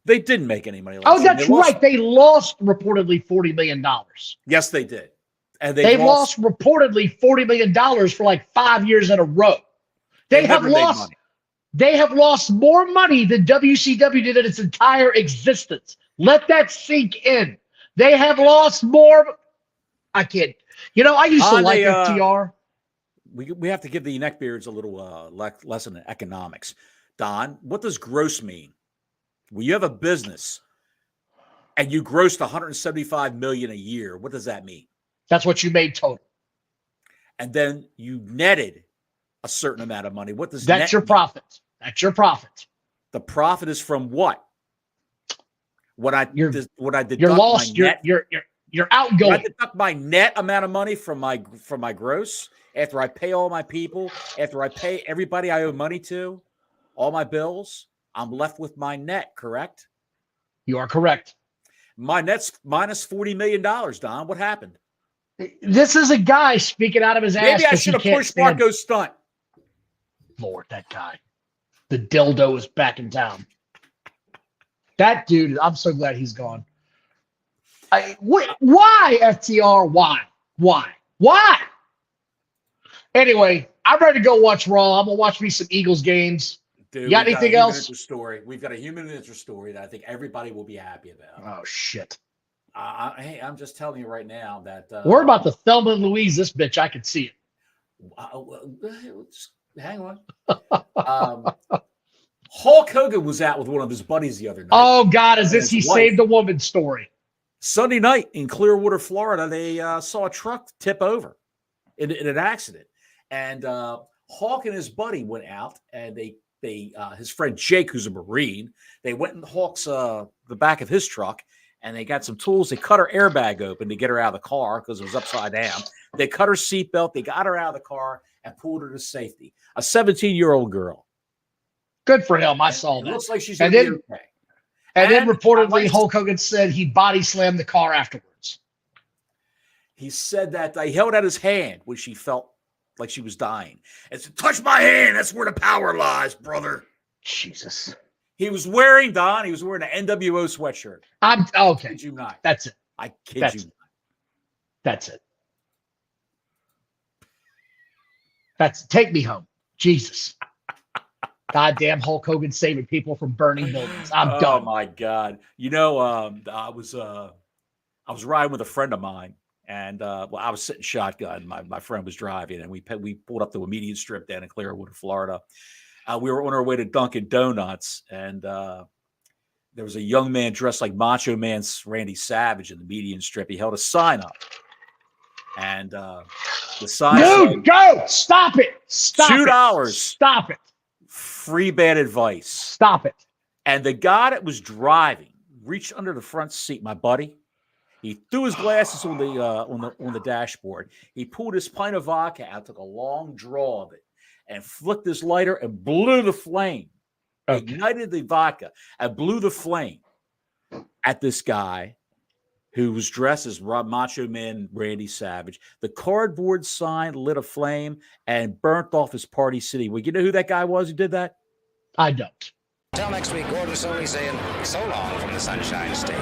They didn't make any money last year. That's right. They lost reportedly $40 million. Yes, they did. And they lost reportedly $40 million for like 5 years in a row. They have lost more money than WCW did in its entire existence. Let that sink in. They have lost more. I can't. I used to like FTR. We have to give the neckbeards a little lesson in economics. Don, what does gross mean? When you have a business and you grossed $175 million a year, what does that mean? That's what you made total. And then you netted a certain amount of money. What does that's your profit? That's your profit. The profit is from what? What I deduct you're lost. You're outgoing. I deduct my net amount of money from my gross after I pay all my people, after I pay everybody I owe money to, all my bills. I'm left with my net. Correct? You are correct. My net's minus $40 million. Don, what happened? This is a guy speaking out of his ass. Maybe I should have pushed Marco's stunt. Lord, that guy. The dildo is back in town. That dude, I'm so glad he's gone. Why, FTR? Why? Anyway, I'm ready to go watch Raw. I'm going to watch me some Eagles games. Dude, you got anything else? We've got a human interest story that I think everybody will be happy about. Oh, shit. Hey, I'm just telling you right now that we're about to Thelma and Louise this bitch. I can see it. Hang on. Hulk Hogan was out with one of his buddies the other night. Oh God, is this he saved a woman story? Sunday night in Clearwater, Florida, they saw a truck tip over in an accident, and Hulk and his buddy went out, and they his friend Jake, who's a Marine, they went in Hulk's the back of his truck. And they got some tools. They cut her airbag open to get her out of the car because it was upside down. They cut her seatbelt. They got her out of the car and pulled her to safety. A 17-year-old girl. Good for him. I saw that. It looks like she's going to be okay. And then reportedly Hulk Hogan said he body slammed the car afterwards. He said that they held out his hand when she felt like she was dying. And said, touch my hand. That's where the power lies, brother. Jesus. He was wearing, Don, an NWO sweatshirt. I'm okay. I kid you not. That's it. I kid you not. That's it. Take me home. Jesus. Goddamn Hulk Hogan saving people from burning buildings. I'm done. Oh my God. I was riding with a friend of mine, and I was sitting shotgun. My friend was driving, and we pulled up to a median strip down in Clearwater, Florida. We were on our way to Dunkin' Donuts, and there was a young man dressed like Macho Man's Randy Savage in the median strip. He held a sign up, and the sign said, go! Stop it! Stop $2. Stop it! Free bad advice. Stop it! And the guy that was driving reached under the front seat, my buddy. He threw his glasses on the dashboard. He pulled his pint of vodka out, took a long draw of it, and flicked his lighter and blew the flame. Okay. Ignited the vodka and blew the flame at this guy who was dressed as Macho Man Randy Savage. The cardboard sign lit a flame and burnt off his Party City. Well, you know who that guy was who did that? I don't. Till next week, Gordon Soley saying so long from the Sunshine State.